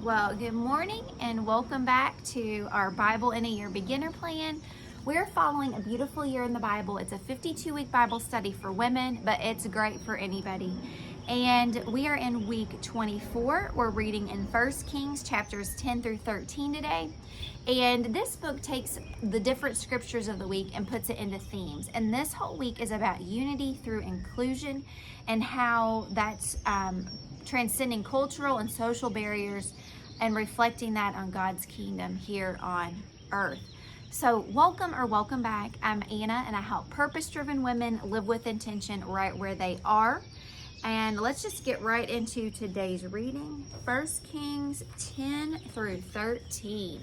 Well, good morning and welcome back to our Bible in a Year beginner plan. We're following a beautiful year in the Bible. It's a 52-week Bible study for women, but it's great for anybody. And we are in week 24. We're reading in 1 Kings chapters 10 through 13 today. And this book takes the different scriptures of the week and puts it into themes. And this whole week is about unity through inclusion and how that's transcending cultural and social barriers and reflecting that on God's kingdom here on earth. So welcome back. I'm Anna and I help purpose-driven women live with intention right where they are. And let's just get right into today's reading. 1 Kings 10 through 13.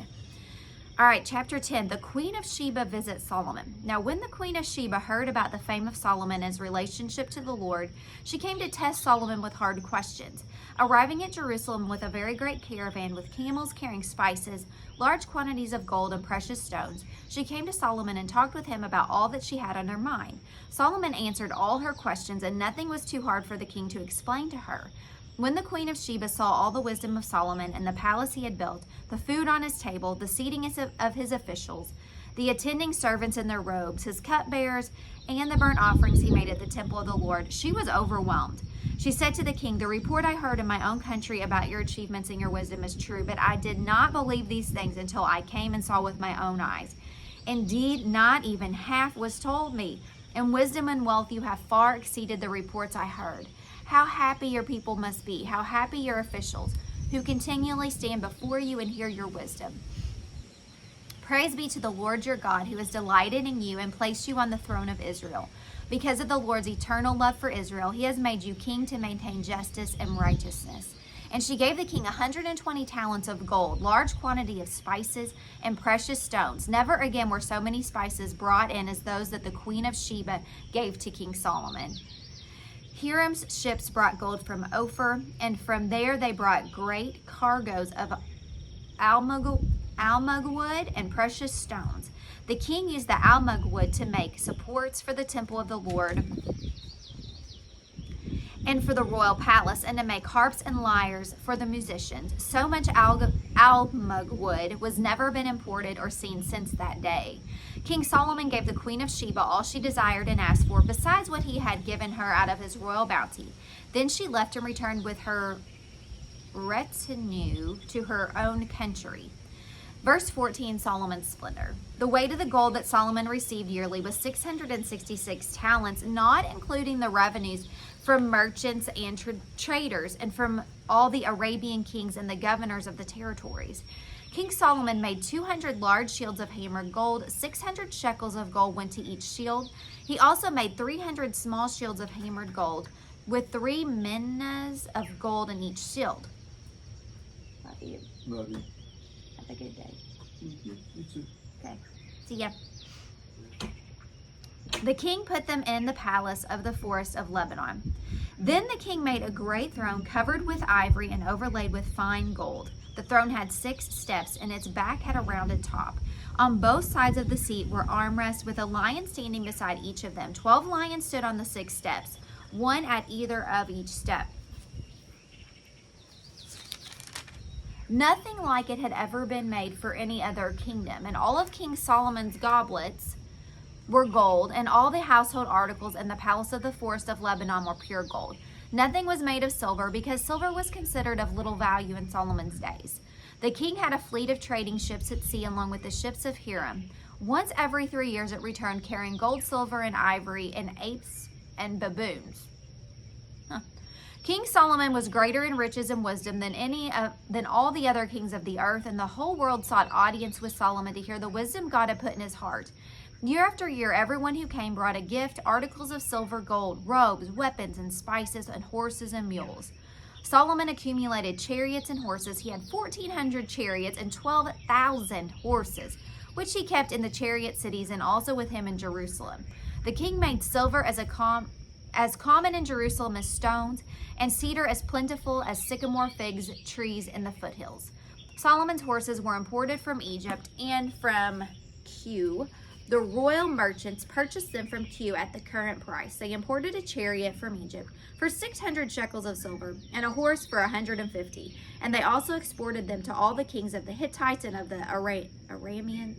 All right, chapter 10, the Queen of Sheba visits Solomon. Now, when the Queen of Sheba heard about the fame of Solomon and his relationship to the Lord, she came to test Solomon with hard questions. Arriving at Jerusalem with a very great caravan with camels carrying spices, large quantities of gold and precious stones, she came to Solomon and talked with him about all that she had on her mind. Solomon answered all her questions, and nothing was too hard for the king to explain to her. When the Queen of Sheba saw all the wisdom of Solomon and the palace he had built, the food on his table, the seating of his officials, the attending servants in their robes, his cupbearers, and the burnt offerings he made at the temple of the Lord, she was overwhelmed. She said to the king, "The report I heard in my own country about your achievements and your wisdom is true, but I did not believe these things until I came and saw with my own eyes. Indeed, not even half was told me. In wisdom and wealth you have far exceeded the reports I heard. How happy your people must be, how happy your officials, who continually stand before you and hear your wisdom. Praise be to the Lord your God, who has delighted in you and placed you on the throne of Israel. Because of the Lord's eternal love for Israel, he has made you king to maintain justice and righteousness." And she gave the king 120 talents of gold, large quantity of spices, and precious stones. Never again were so many spices brought in as those that the Queen of Sheba gave to King Solomon. Hiram's ships brought gold from Ophir, and from there they brought great cargoes of almug wood and precious stones. The king used the almug wood to make supports for the temple of the Lord and for the royal palace, and to make harps and lyres for the musicians. So much almug wood was never been imported or seen since that day. King Solomon gave the Queen of Sheba all she desired and asked for, besides what he had given her out of his royal bounty. Then she left and returned with her retinue to her own country. Verse 14, Solomon's splendor. The weight of the gold that Solomon received yearly was 666 talents, not including the revenues from merchants and traders, and from all the Arabian kings and the governors of the territories. King Solomon made 200 large shields of hammered gold. 600 shekels of gold went to each shield. He also made 300 small shields of hammered gold, with 3 minas of gold in each shield. Love you. Love you. Have a good day. Thank you. You too. Okay. See ya. The king put them in the palace of the forest of Lebanon. Then the king made a great throne covered with ivory and overlaid with fine gold. The throne had 6 steps, and its back had a rounded top. On both sides of the seat were armrests with a lion standing beside each of them. 12 lions stood on the 6 steps, one at either of each step. Nothing like it had ever been made for any other kingdom, and all of King Solomon's goblets were gold, and all the household articles in the palace of the forest of Lebanon were pure gold. Nothing was made of silver, because silver was considered of little value in Solomon's days. The king had a fleet of trading ships at sea along with the ships of Hiram. Once every 3 years it returned carrying gold, silver, and ivory, and apes and baboons. King Solomon was greater in riches and wisdom than all the other kings of the earth, and the whole world sought audience with Solomon to hear the wisdom God had put in his heart. Year after year, everyone who came brought a gift, articles of silver, gold, robes, weapons, and spices, and horses and mules. Solomon accumulated chariots and horses. He had 1,400 chariots and 12,000 horses, which he kept in the chariot cities and also with him in Jerusalem. The king made silver as common in Jerusalem as stones, and cedar as plentiful as sycamore figs trees in the foothills. Solomon's horses were imported from Egypt and from Kew. The royal merchants purchased them from Q at the current price. They imported a chariot from Egypt for 600 shekels of silver and a horse for 150. And they also exported them to all the kings of the Hittites and of the Arameans.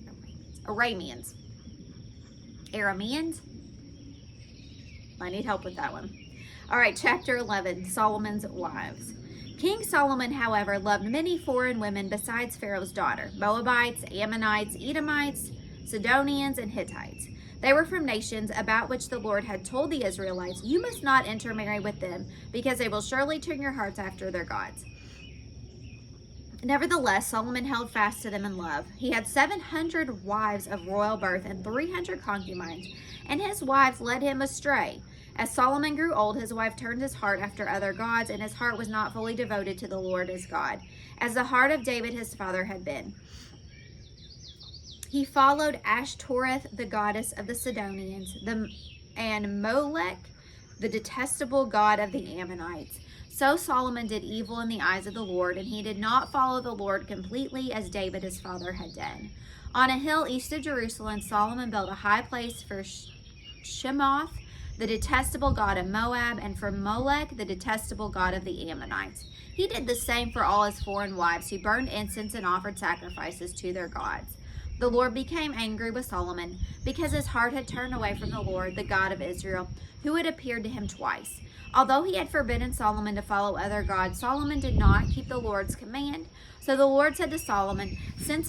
I need help with that one. All right, chapter 11, Solomon's wives. King Solomon, however, loved many foreign women besides Pharaoh's daughter, Moabites, Ammonites, Edomites, Sidonians, and Hittites. They were from nations about which the Lord had told the Israelites, "You must not intermarry with them, because they will surely turn your hearts after their gods." Nevertheless, Solomon held fast to them in love. He had 700 wives of royal birth and 300 concubines, and his wives led him astray. As Solomon grew old, his wife turned his heart after other gods, and his heart was not fully devoted to the Lord his God, as the heart of David his father had been. He followed Ashtoreth, the goddess of the Sidonians, and Molech, the detestable god of the Ammonites. So Solomon did evil in the eyes of the Lord, and he did not follow the Lord completely as David his father had done. On a hill east of Jerusalem, Solomon built a high place for Shemoth, the detestable god of Moab, and for Molech, the detestable god of the Ammonites. He did the same for all his foreign wives, who burned incense and offered sacrifices to their gods. The Lord became angry with Solomon because his heart had turned away from the Lord, the God of Israel, who had appeared to him twice. Although he had forbidden Solomon to follow other gods, Solomon did not keep the Lord's command. So the Lord said to Solomon, Since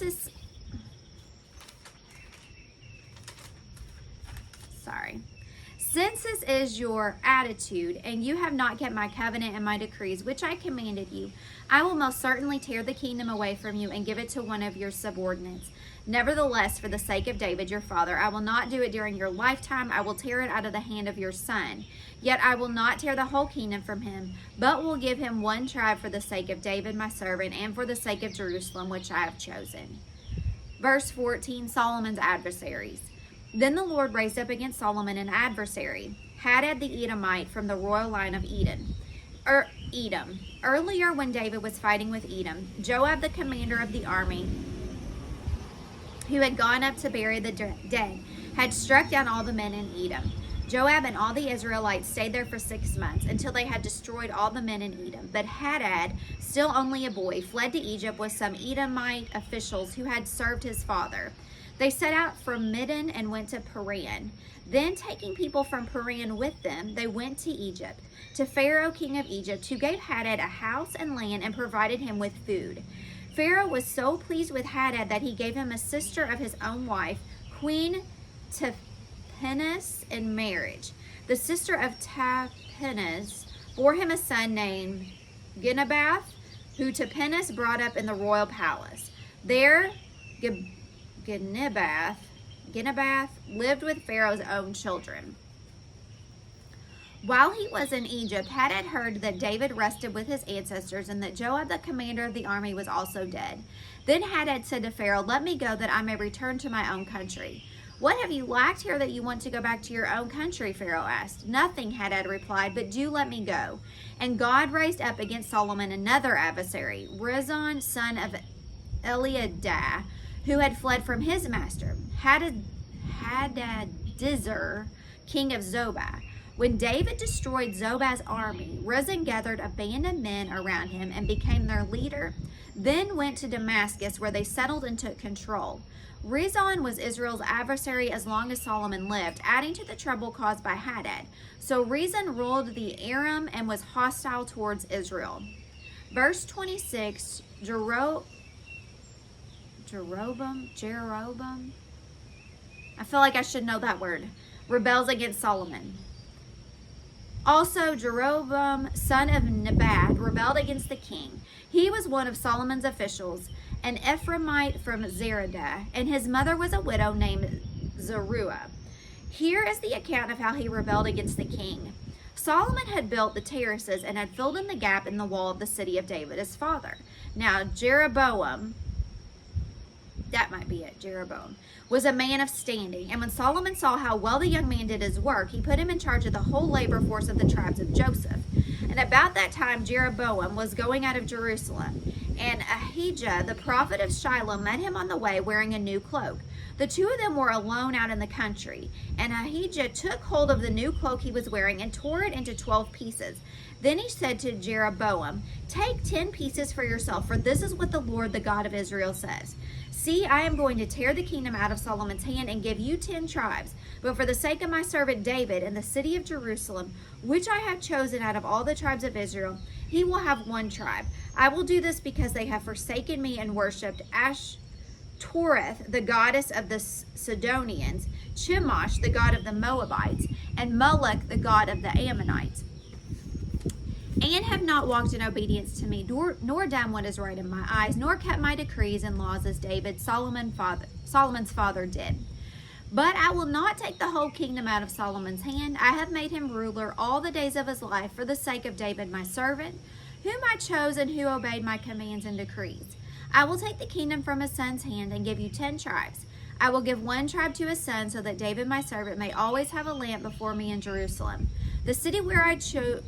this is your attitude, and you have not kept my covenant and my decrees, which I commanded you, I will most certainly tear the kingdom away from you and give it to one of your subordinates. Nevertheless, for the sake of David your father, I will not do it during your lifetime. I will tear it out of the hand of your son. Yet I will not tear the whole kingdom from him, but will give him one tribe for the sake of David my servant, and for the sake of Jerusalem, which I have chosen. Verse 14, Solomon's adversaries. Then the Lord raised up against Solomon an adversary, Hadad the Edomite, from the royal line of Edom. Earlier, when David was fighting with Edom, Joab, the commander of the army, who had gone up to bury the dead, had struck down all the men in Edom. Joab and all the Israelites stayed there for 6 months, until they had destroyed all the men in Edom. But Hadad, still only a boy, fled to Egypt with some Edomite officials who had served his father. They set out from Midian and went to Paran. Then, taking people from Paran with them, they went to Egypt, to Pharaoh, king of Egypt, who gave Hadad a house and land and provided him with food. Pharaoh was so pleased with Hadad that he gave him a sister of his own wife, Queen Tahpenes, in marriage. The sister of Tahpenes bore him a son named Genubath, who Tahpenes brought up in the royal palace. There, Genubath lived with Pharaoh's own children. While he was in Egypt, Hadad heard that David rested with his ancestors, and that Joab, the commander of the army, was also dead. Then Hadad said to Pharaoh, "Let me go, that I may return to my own country." "What have you lacked here that you want to go back to your own country?" Pharaoh asked. "Nothing," Hadad replied, "but do let me go." And God raised up against Solomon another adversary, Rezon, son of Eliadah, who had fled from his master, Hadadezer, king of Zobah. When David destroyed Zobah's army, Rezon gathered a band of men around him and became their leader, then went to Damascus, where they settled and took control. Rezon was Israel's adversary as long as Solomon lived, adding to the trouble caused by Hadad. So Rezon ruled the Aram and was hostile towards Israel. Verse 26, Jeroboam, I feel like I should know that word, rebels against Solomon. Also, Jeroboam, son of Nebat, rebelled against the king. He was one of Solomon's officials, an Ephraimite from Zeradah, and his mother was a widow named Zeruiah. Here is the account of how he rebelled against the king. Solomon had built the terraces and had filled in the gap in the wall of the city of David, his father. Now, Jeroboam was a man of standing. And when Solomon saw how well the young man did his work, he put him in charge of the whole labor force of the tribes of Joseph. And about that time, Jeroboam was going out of Jerusalem. and Ahijah, the prophet of Shiloh, met him on the way wearing a new cloak. The two of them were alone out in the country, and Ahijah took hold of the new cloak he was wearing and tore it into 12 pieces. Then he said to Jeroboam, "Take 10 pieces for yourself, for this is what the Lord, the God of Israel, says. See, I am going to tear the kingdom out of Solomon's hand and give you 10 tribes. But for the sake of my servant David and the city of Jerusalem, which I have chosen out of all the tribes of Israel, he will have 1 tribe. I will do this because they have forsaken me and worshipped Ashtoreth, the goddess of the Sidonians, Chemosh, the god of the Moabites, and Moloch, the god of the Ammonites, and have not walked in obedience to me, nor done what is right in my eyes, nor kept my decrees and laws as David, Solomon's father, did. But I will not take the whole kingdom out of Solomon's hand. I have made him ruler all the days of his life for the sake of David my servant, whom I chose and who obeyed my commands and decrees. I will take the kingdom from his son's hand and give you 10 tribes. I will give 1 tribe to his son, so that David my servant may always have a lamp before me in Jerusalem, the city where I chose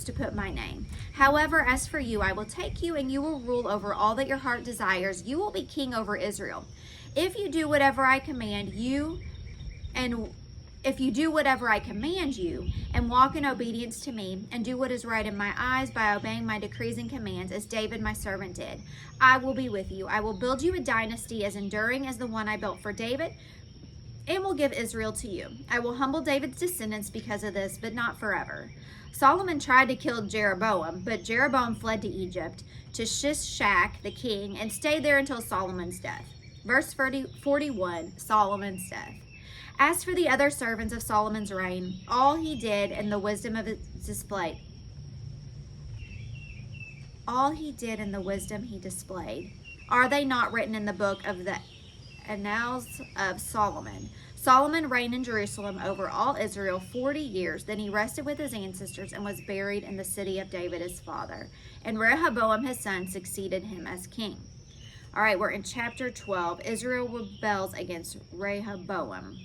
to put my name. However, as for you, I will take you, and you will rule over all that your heart desires. You will be king over Israel. If you do whatever I command you, and walk in obedience to me, and do what is right in my eyes by obeying my decrees and commands, as David my servant did, I will be with you. I will build you a dynasty as enduring as the one I built for David, and will give Israel to you. I will humble David's descendants because of this, but not forever." Solomon tried to kill Jeroboam, but Jeroboam fled to Egypt, to Shishak the king, and stayed there until Solomon's death. Verse 41, Solomon's death. As for the other servants of Solomon's reign, all he did in the wisdom he displayed, are they not written in the book of the Annals of Solomon? Solomon reigned in Jerusalem over all Israel 40 years. Then he rested with his ancestors and was buried in the city of David his father. And Rehoboam his son succeeded him as king. All right, we're in chapter 12. Israel rebels against Rehoboam.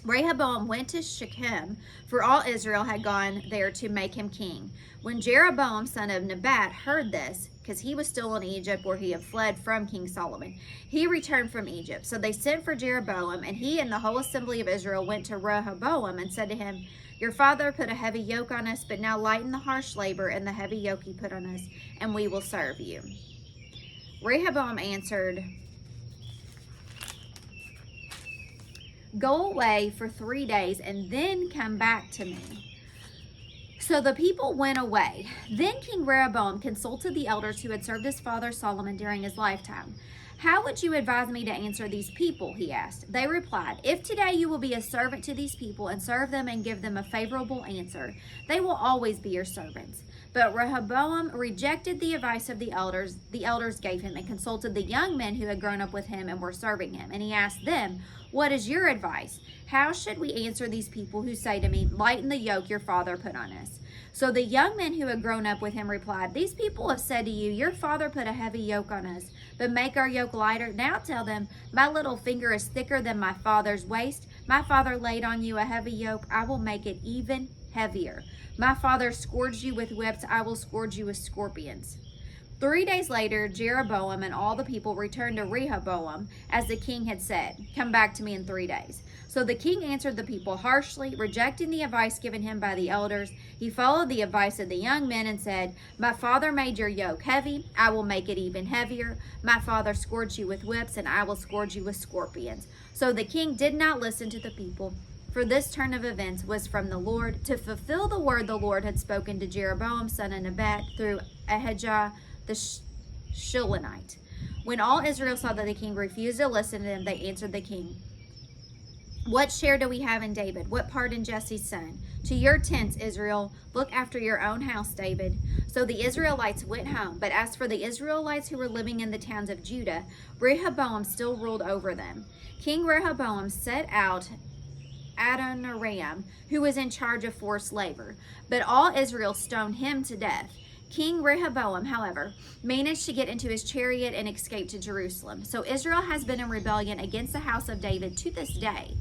Rehoboam went to Shechem, for all Israel had gone there to make him king. When Jeroboam, son of Nebat, heard this, because he was still in Egypt where he had fled from King Solomon, he returned from Egypt. So they sent for Jeroboam, and he and the whole assembly of Israel went to Rehoboam and said to him, "Your father put a heavy yoke on us, but now lighten the harsh labor and the heavy yoke he put on us, and we will serve you." Rehoboam answered, "Go away for 3 days and then come back to me." So the people went away. Then King Rehoboam consulted the elders who had served his father Solomon during his lifetime. "How would you advise me to answer these people?" he asked. They replied, "If today you will be a servant to these people and serve them and give them a favorable answer, they will always be your servants." But Rehoboam rejected the advice of the elders gave him, and consulted the young men who had grown up with him and were serving him. And he asked them, "What is your advice? How should we answer these people who say to me, 'Lighten the yoke your father put on us'?" So the young men who had grown up with him replied, "These people have said to you, 'Your father put a heavy yoke on us, but make our yoke lighter.' Now tell them, 'My little finger is thicker than my father's waist. My father laid on you a heavy yoke. I will make it even heavier. My father scourged you with whips. I will scourge you with scorpions." 3 days later, Jeroboam and all the people returned to Rehoboam, as the king had said, "Come back to me in 3 days." So the king answered the people harshly, rejecting the advice given him by the elders. He followed the advice of the young men and said, "My father made your yoke heavy. I will make it even heavier. My father scourged you with whips, and I will scourge you with scorpions." So the king did not listen to the people, for this turn of events was from the Lord, to fulfill the word the Lord had spoken to Jeroboam, son of Nebat, through Ahijah the Shilonite. When all Israel saw that the king refused to listen to them, they answered the king, "What share do we have in David? What part in Jesse's son? To your tents, Israel. Look after your own house, David." So the Israelites went home. But as for the Israelites who were living in the towns of Judah, Rehoboam still ruled over them. King Rehoboam set out Adoniram, who was in charge of forced labor, but all Israel stoned him to death. King Rehoboam, however, managed to get into his chariot and escape to Jerusalem. So Israel has been in rebellion against the house of David to this day.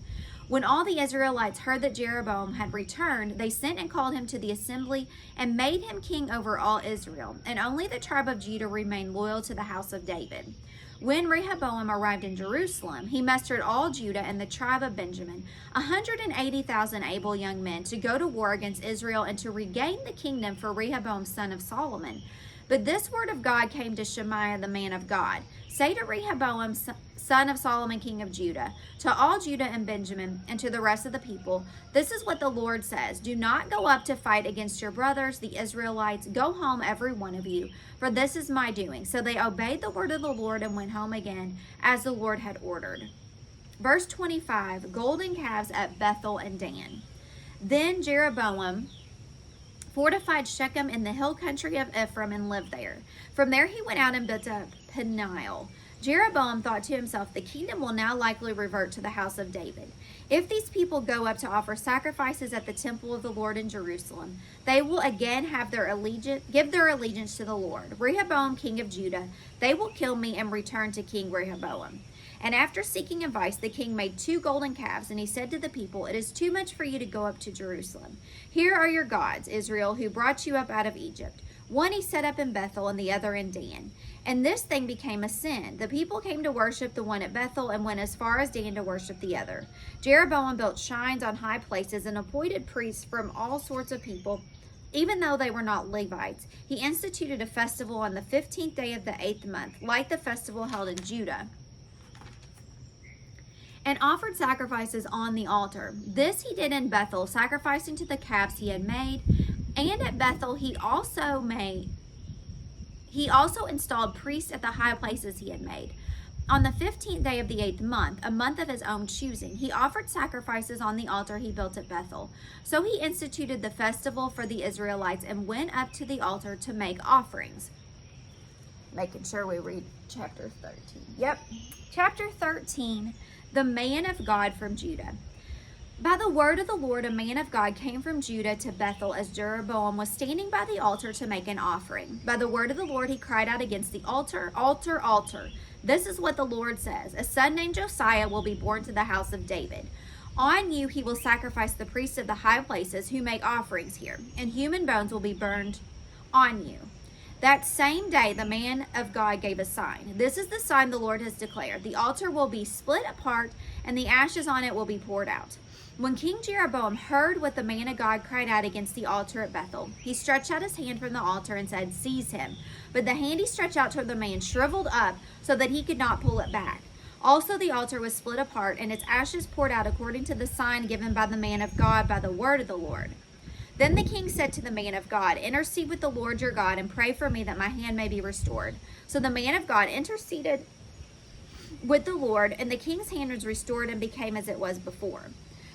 When all the Israelites heard that Jeroboam had returned, they sent and called him to the assembly and made him king over all Israel. And only the tribe of Judah remained loyal to the house of David. When Rehoboam arrived in Jerusalem, he mustered all Judah and the tribe of Benjamin, 180,000 able young men, to go to war against Israel and to regain the kingdom for Rehoboam son of Solomon. But this word of God came to Shemaiah the man of God. Say to Rehoboam son of Solomon king of Judah, to all Judah and Benjamin, and to the rest of the people, this is what the Lord says. Do not go up to fight against your brothers, the Israelites. Go home, every one of you, for this is my doing. So they obeyed the word of the Lord and went home again, as the Lord had ordered. Verse 25, golden calves at Bethel and Dan. Then Jeroboam fortified Shechem in the hill country of Ephraim and lived there. From there he went out and built up Peniel. Jeroboam thought to himself, the kingdom will now likely revert to the house of David. If these people go up to offer sacrifices at the temple of the Lord in Jerusalem, they will again give their allegiance to the Lord. Rehoboam, king of Judah, they will kill me and return to King Rehoboam. And after seeking advice, the king made 2 golden calves, and he said to the people, it is too much for you to go up to Jerusalem. Here are your gods, Israel, who brought you up out of Egypt. One he set up in Bethel and the other in Dan. And this thing became a sin. The people came to worship the one at Bethel and went as far as Dan to worship the other. Jeroboam built shrines on high places and appointed priests from all sorts of people, even though they were not Levites. He instituted a festival on the 15th day of the 8th month, like the festival held in Judah, and offered sacrifices on the altar. This he did in Bethel, sacrificing to the calves he had made. And at Bethel he also installed priests at the high places he had made. On the 15th day of the 8th month, a month of his own choosing, he offered sacrifices on the altar he built at Bethel. So he instituted the festival for the Israelites and went up to the altar to make offerings. Making sure we read chapter 13. Yep. Chapter 13, the man of God from Judah. By the word of the Lord, a man of God came from Judah to Bethel as Jeroboam was standing by the altar to make an offering. By the word of the Lord, he cried out against the altar, altar, altar. This is what the Lord says. A son named Josiah will be born to the house of David. On you he will sacrifice the priests of the high places who make offerings here, and human bones will be burned on you. That same day, the man of God gave a sign. This is the sign the Lord has declared. The altar will be split apart, and the ashes on it will be poured out. When King Jeroboam heard what the man of God cried out against the altar at Bethel, he stretched out his hand from the altar and said, seize him. But the hand he stretched out toward the man shriveled up so that he could not pull it back. Also the altar was split apart, and its ashes poured out according to the sign given by the man of God by the word of the Lord. Then the king said to the man of God, intercede with the Lord your God and pray for me that my hand may be restored. So the man of God interceded with the Lord, and the king's hand was restored and became as it was before.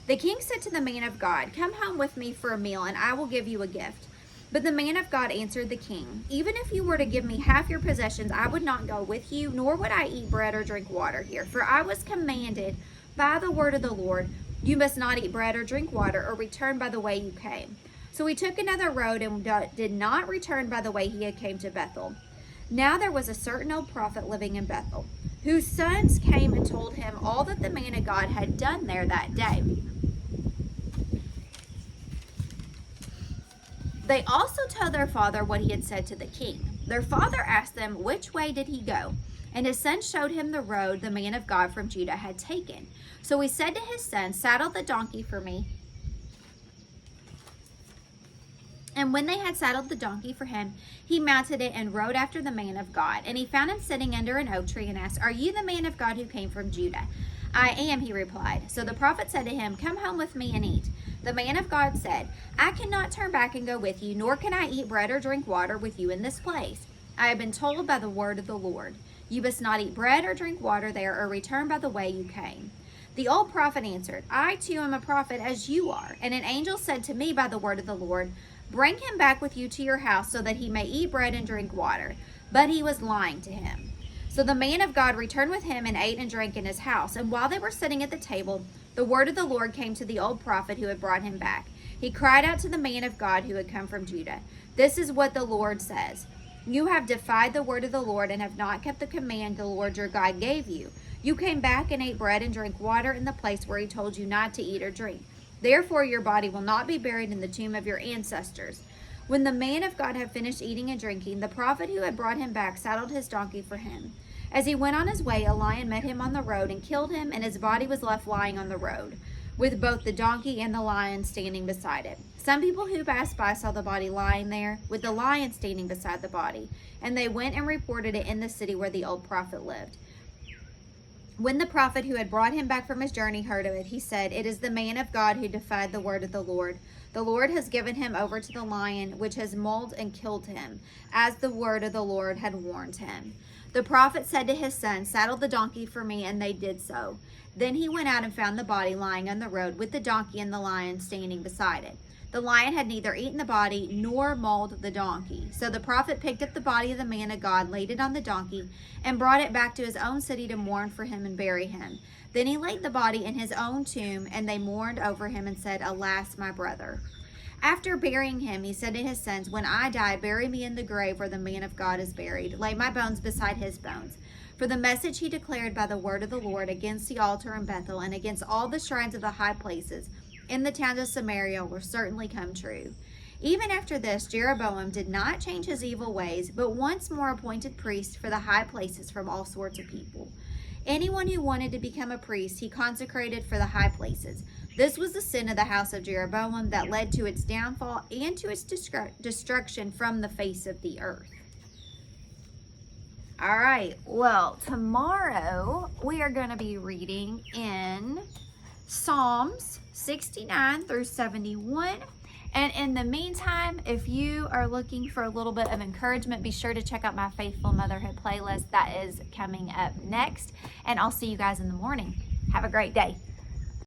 The king said to the man of God, come home with me for a meal, and I will give you a gift. But the man of God answered the king, even if you were to give me half your possessions, I would not go with you, nor would I eat bread or drink water here. For I was commanded by the word of the Lord, you must not eat bread or drink water, or return by the way you came. So he took another road and did not return by the way he had came to Bethel. Now there was a certain old prophet living in Bethel, whose sons came and told him all that the man of God had done there that day. They also told their father what he had said to the king. Their father asked them, which way did he go? And his son showed him the road the man of God from Judah had taken. So he said to his son, saddle the donkey for me. And when they had saddled the donkey for him, he mounted it and rode after the man of God. And he found him sitting under an oak tree and asked, are you the man of God who came from Judah? I am, he replied. So the prophet said to him, come home with me and eat. The man of God said, I cannot turn back and go with you, nor can I eat bread or drink water with you in this place. I have been told by the word of the Lord, you must not eat bread or drink water there, or return by the way you came. The old prophet answered, I too am a prophet as you are. And an angel said to me by the word of the Lord, bring him back with you to your house so that he may eat bread and drink water. But he was lying to him. So the man of God returned with him and ate and drank in his house. And while they were sitting at the table, the word of the Lord came to the old prophet who had brought him back. He cried out to the man of God who had come from Judah. This is what the Lord says. You have defied the word of the Lord and have not kept the command the Lord your God gave you. You came back and ate bread and drank water in the place where he told you not to eat or drink. Therefore your body will not be buried in the tomb of your ancestors." When the man of God had finished eating and drinking, the prophet who had brought him back saddled his donkey for him. As he went on his way, a lion met him on the road and killed him, and his body was left lying on the road, with both the donkey and the lion standing beside it. Some people who passed by saw the body lying there, with the lion standing beside the body, and they went and reported it in the city where the old prophet lived. When the prophet who had brought him back from his journey heard of it, he said, "It is the man of God who defied the word of the Lord. The Lord has given him over to the lion, which has mauled and killed him, as the word of the Lord had warned him." The prophet said to his son, "Saddle the donkey for me," and they did so. Then he went out and found the body lying on the road, with the donkey and the lion standing beside it. The lion had neither eaten the body nor mauled the donkey. So the prophet picked up the body of the man of God, laid it on the donkey, and brought it back to his own city to mourn for him and bury him. Then he laid the body in his own tomb, and they mourned over him and said, "Alas, my brother." After burying him, he said to his sons, "When I die, bury me in the grave where the man of God is buried. Lay my bones beside his bones." For the message he declared by the word of the Lord against the altar in Bethel and against all the shrines of the high places in the towns of Samaria will certainly come true. Even after this, Jeroboam did not change his evil ways, but once more appointed priests for the high places from all sorts of people. Anyone who wanted to become a priest, he consecrated for the high places. This was the sin of the house of Jeroboam that led to its downfall and to its destruction from the face of the earth. All right, well, tomorrow we are going to be reading in Psalms 69 through 71. And in the meantime, if you are looking for a little bit of encouragement, be sure to check out my Faithful Motherhood playlist that is coming up next. And I'll see you guys in the morning. Have a great day.